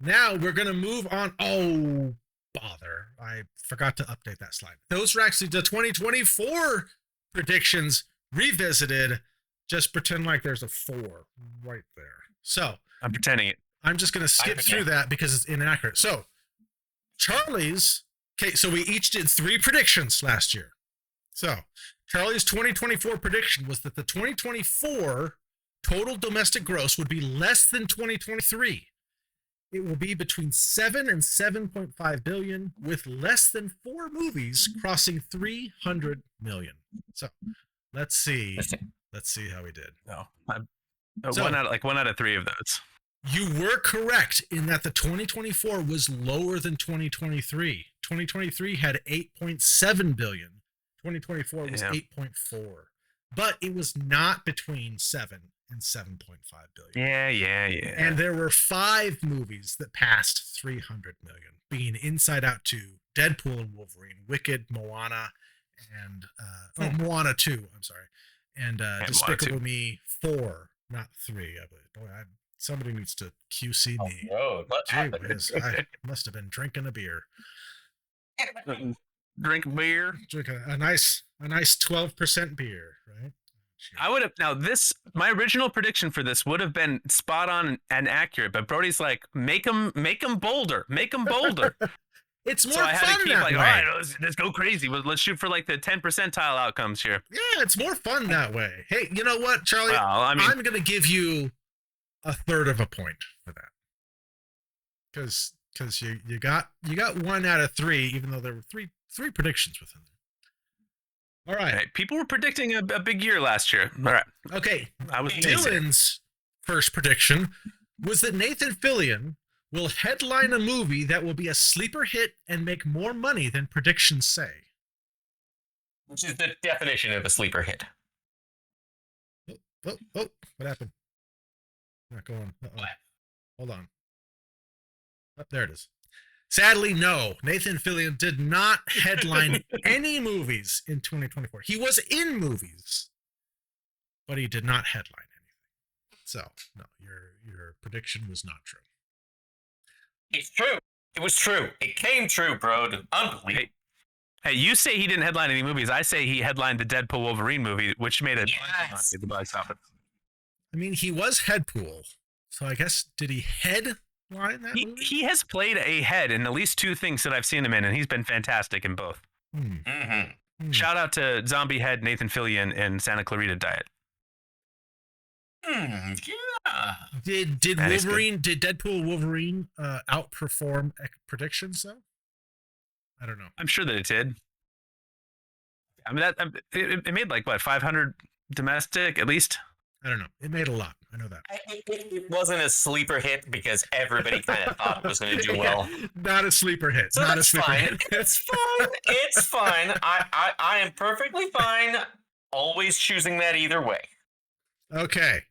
Now we're going to move on. Oh, bother. I forgot to update that slide. Those are actually the 2024 predictions revisited. Just pretend like there's a 4 right there. So I'm pretending it. I'm just going to skip through that because it's inaccurate. So Charlie's, okay, so we each did 3 predictions last year. So Charlie's 2024 prediction was that the 2024 total domestic gross would be less than 2023. It will be between 7 and 7.5 billion, with less than 4 movies crossing 300 million. So let's see. Let's see how we did. No, one out of 3 of those. You were correct in that the 2024 was lower than 2023. 2023 had 8.7 billion. 2024 was 8.4. But it was not between 7 and 7.5 billion. Yeah. And there were 5 movies that passed 300 million, being Inside Out 2, Deadpool and Wolverine, Wicked, Moana, and Moana 2, I'm sorry. And Despicable Me 4, not 3, I believe. Boy, somebody needs to QC me. Oh, what happened? I must have been drinking a beer. Drink beer. Drink a nice 12% beer, right? I would have my original prediction for this would have been spot on and accurate, but Brody's like, make them bolder. It's more so I had fun to keep that like, way. all right, let's go crazy. Let's shoot for like the 10 percentile outcomes here. Yeah, it's more fun that way. Hey, you know what, Charlie? Well, I mean, I'm going to give you a third of a point for that. Because you got 1 out of 3, even though there were three predictions within there. All right. People were predicting a big year last year. All right. Okay. I was Dylan's first prediction was that Nathan Fillion will headline a movie that will be a sleeper hit and make more money than predictions say. Which is the definition of a sleeper hit. Oh, what happened? Not going. What? Hold on. Oh, there it is. Sadly, no. Nathan Fillion did not headline any movies in 2024. He was in movies, but he did not headline anything. So, no, your prediction was not true. It's true. It was true. It came true, bro. Unbelievable. Hey, you say he didn't headline any movies. I say he headlined the Deadpool Wolverine movie, which made it the box office. I mean, he was Headpool, so I guess, did he headline that movie? He has played a head in at least 2 things that I've seen him in, and he's been fantastic in both. Shout out to Zombie Head Nathan Fillion and Santa Clarita Diet. Yeah. Did Deadpool Wolverine outperform predictions though? I don't know. I'm sure that it did. I mean, it made like what, 500 domestic at least. I don't know. It made a lot. I know that. It wasn't a sleeper hit because everybody kind of thought it was going to do well. Not a sleeper hit. So not that's a sleeper fine. hit. It's fine. It's fine. I am perfectly fine. Always choosing that either way. Okay.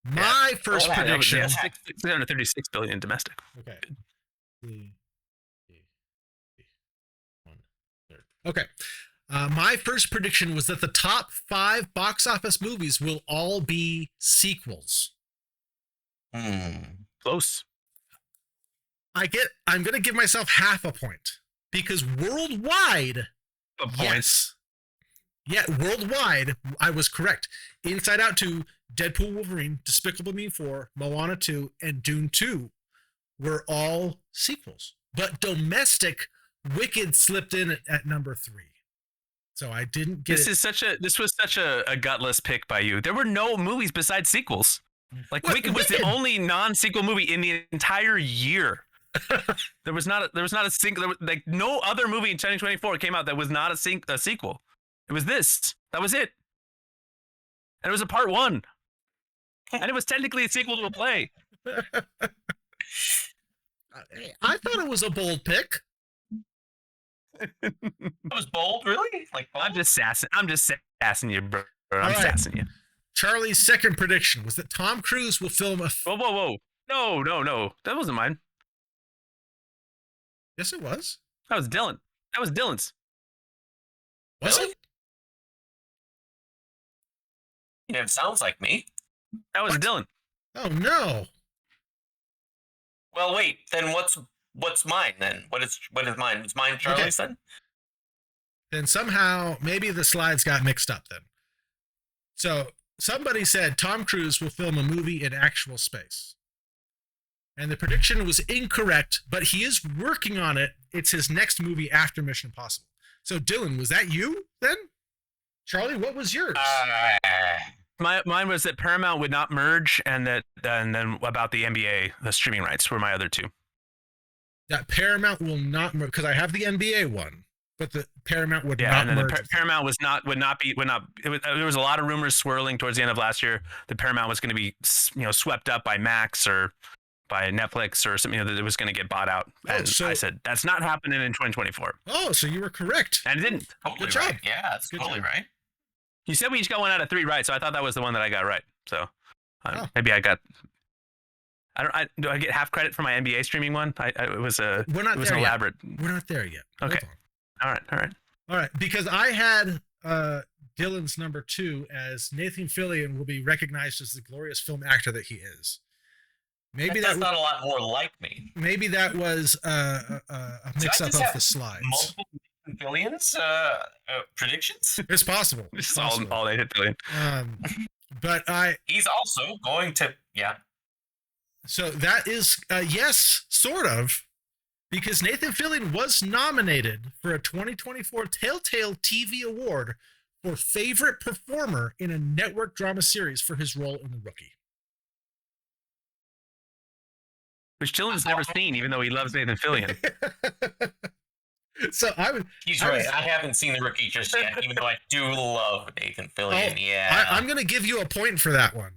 My first prediction. 636 billion domestic. Okay. Okay. My first prediction was that the top 5 box office movies will all be sequels. Close. I'm going to give myself half a point because worldwide, yes. Yeah, worldwide, I was correct. Inside Out 2, Deadpool Wolverine, Despicable Me 4, Moana 2, and Dune 2 were all sequels. But domestic, Wicked slipped in at number 3. So I didn't get this was such a gutless pick by you. There were no movies besides sequels. Like Wicked was the only non-sequel movie in the entire year. There was not a single, like no other movie in 2024 came out that was not a sequel. It was this. That was it. And it was a part 1. And it was technically a sequel to a play. I thought it was a bold pick. That was bold, really? Like bold? I'm just sassing you, bro. I'm sassing you. Charlie's second prediction was that Tom Cruise will film a... Whoa. No. That wasn't mine. Yes, it was. That was Dylan. That was Dylan's. Was Really? it? It sounds like me. That was Dylan. Oh, no. Well, wait. Then what's mine? Then what is mine? Is mine Charlie's then? Then somehow maybe the slides got mixed up then. So somebody said Tom Cruise will film a movie in actual space. And the prediction was incorrect, but he is working on it. It's his next movie after Mission Impossible. So Dylan, was that you then? Charlie, what was yours? Mine was that Paramount would not merge, and then about the NBA, the streaming rights were my other two. That Paramount will not merge, because I have the NBA one, but the Paramount would not and then merge. Paramount would not. There was a lot of rumors swirling towards the end of last year that Paramount was going to be, swept up by Max or by Netflix or something, that it was going to get bought out. And I said that's not happening in 2024. Oh, so you were correct. And it didn't. Totally Good job. right. Yeah, that's totally right. You said we each got one out of 3 right, so I thought that was the one that I got right. So maybe I got. Do I get half credit for my NBA streaming one? It was an elaborate. We're not there yet. Okay. All right. Because I had Dylan's number 2 as Nathan Fillion will be recognized as the glorious film actor that he is. Maybe that's not a lot more like me. Maybe that was a mix-up of the slides. Multiple Fillions predictions. It's possible. It's all Nathan Fillion. But he's also going to So that is yes, sort of, because Nathan Fillion was nominated for a 2024 Telltale TV Award for Favorite Performer in a Network Drama Series for his role in The Rookie. Which Dylan's never seen, even though he loves Nathan Fillion. So He's right. I haven't seen The Rookie just yet, even though I do love Nathan Fillion. Yeah. I'm going to give you a point for that one,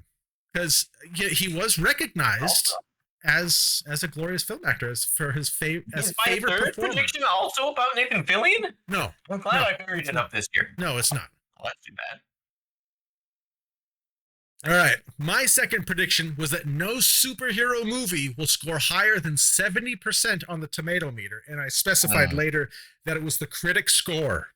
because he was recognized as a glorious film actor for his favorite performer. Prediction also about Nathan Fillion? No. I'm glad I figured it up this year. No, it's not. Oh, that's too bad. All right. My second prediction was that no superhero movie will score higher than 70% on the tomato meter. And I specified later that it was the critic score.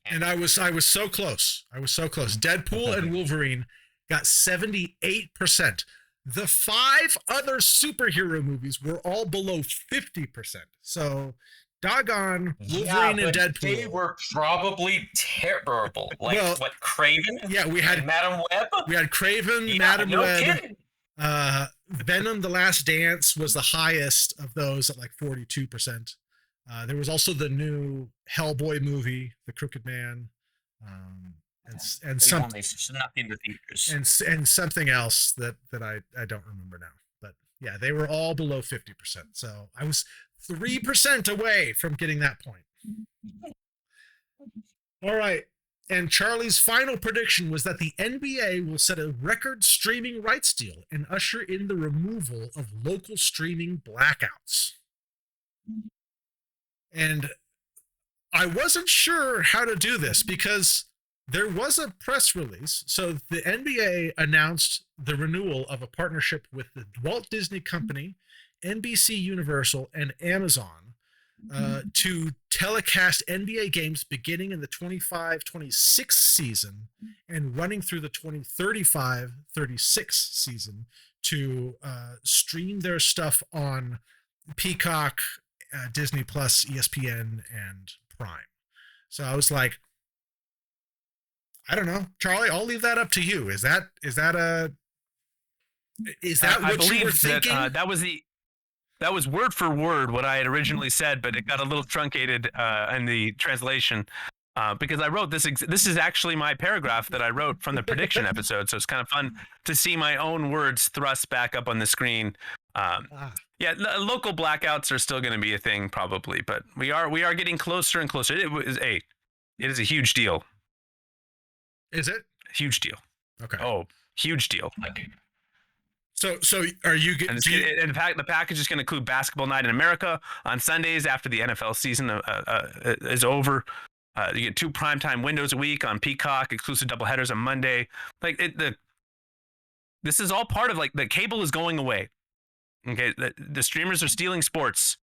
And I was so close. Deadpool and Wolverine got 78%. The 5 other superhero movies were all below 50%. So doggone Wolverine and Deadpool. They were probably terrible. Like what, Craven? Yeah, we had Madam Web. We had Craven, Madam Web. Venom: The Last Dance was the highest of those at like 42%. There was also the new Hellboy movie, The Crooked Man, and something else that I don't remember now. But yeah, they were all below 50%. So I was 3% away from getting that point. All right. And Charlie's final prediction was that the NBA will set a record streaming rights deal and usher in the removal of local streaming blackouts. And I wasn't sure how to do this because there was a press release. So the NBA announced the renewal of a partnership with the Walt Disney Company, NBC Universal, and Amazon to telecast NBA games beginning in the 25-26 season and running through the 2035-36 season to stream their stuff on Peacock, Disney Plus, ESPN, and Prime. So I was like, I don't know, Charlie, I'll leave that up to you. Is that what you were thinking? That was word for word what I had originally said, but it got a little truncated in the translation because I wrote this. This is actually my paragraph that I wrote from the prediction episode, so it's kind of fun to see my own words thrust back up on the screen. Yeah, local blackouts are still going to be a thing probably, but we are getting closer and closer. It is a huge deal. Is it? Huge deal. Okay. Oh, huge deal. So are you getting? In fact, the package is going to include Basketball Night in America on Sundays after the NFL season is over. You get 2 primetime windows a week on Peacock, exclusive doubleheaders on Monday. This is all part of the cable is going away. Okay, the streamers are stealing sports.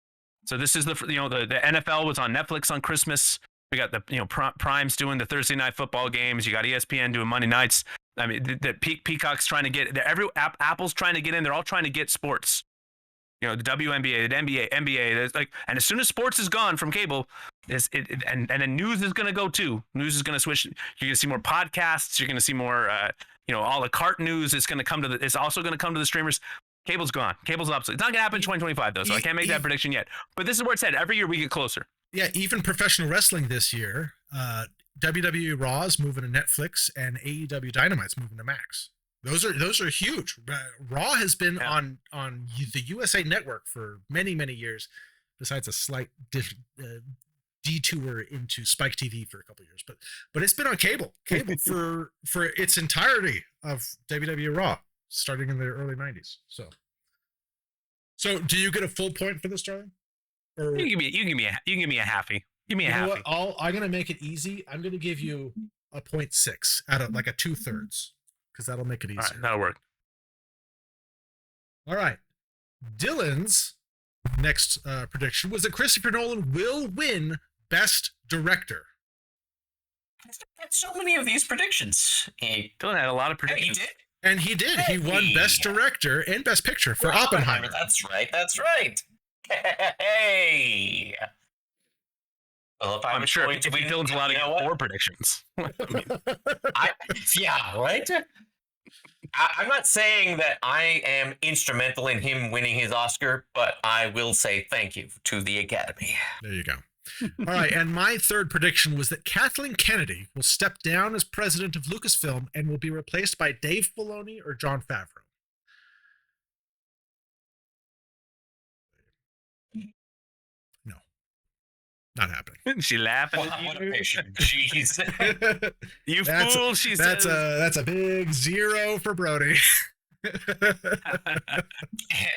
So this is the NFL was on Netflix on Christmas. We got the Prime's doing the Thursday night football games. You got ESPN doing Monday nights. I mean, the Peacock's trying to get Apple's trying to get in. They're all trying to get sports. You know, the WNBA, the NBA. There's like, and as soon as sports is gone from cable, and then news is going to go too. News is going to switch. You're going to see more podcasts. You're going to see more, a la carte news. It's going to come to the. It's also going to come to the streamers. Cable's gone. Cable's obsolete. It's not going to happen in 2025 though, so I can't make that prediction yet. But this is where it's headed. Every year we get closer. Yeah, even professional wrestling this year, WWE Raw is moving to Netflix, and AEW Dynamite's moving to Max. Those are huge. Raw has been on the USA Network for many years, besides a slight detour into Spike TV for a couple of years. But it's been on cable for its entirety of WWE Raw, starting in the early 90s. So do you get a full point for this, Charlie? Or, you can give me a halfie. Give me a halfie. I'm gonna make it easy. I'm gonna give you a 0.6 out of like a 2/3, because that'll make it easier. All right, that'll work. All right. Dylan's next prediction was that Christopher Nolan will win Best Director. Had so many of these predictions. Dylan had a lot of predictions. He did. And he did. He won Best Director and Best Picture for Oppenheimer. That's right. Hey. Well, I'm sure if Dylan's allowed to get 4 predictions. Yeah, right? I'm not saying that I am instrumental in him winning his Oscar, but I will say thank you to the Academy. There you go. All right, and my third prediction was that Kathleen Kennedy will step down as president of Lucasfilm and will be replaced by Dave Filoni or Jon Favreau. No, not happening. She laughing. What a patient. Jeez. You fool, she says. That's a big 0 for Brody.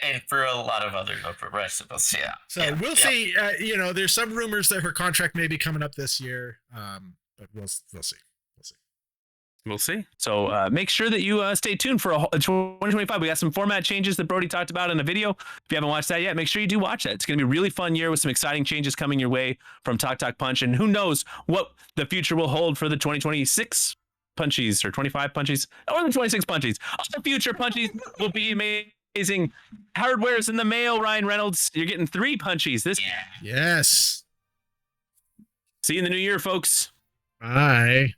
And for a lot of other rest of us, yeah. So we'll see. There's some rumors that her contract may be coming up this year, but we'll see. We'll see. So make sure that you stay tuned for 2025. We got some format changes that Brody talked about in the video. If you haven't watched that yet, make sure you do watch that. It's going to be a really fun year with some exciting changes coming your way from Talk Punch. And who knows what the future will hold for the 2026 Punchies or 25 Punchies or the 26 Punchies. All the future Punchies will be amazing. Hardware's in the mail, Ryan Reynolds. You're getting 3 Punchies this year. Yes. See you in the new year, folks. Bye.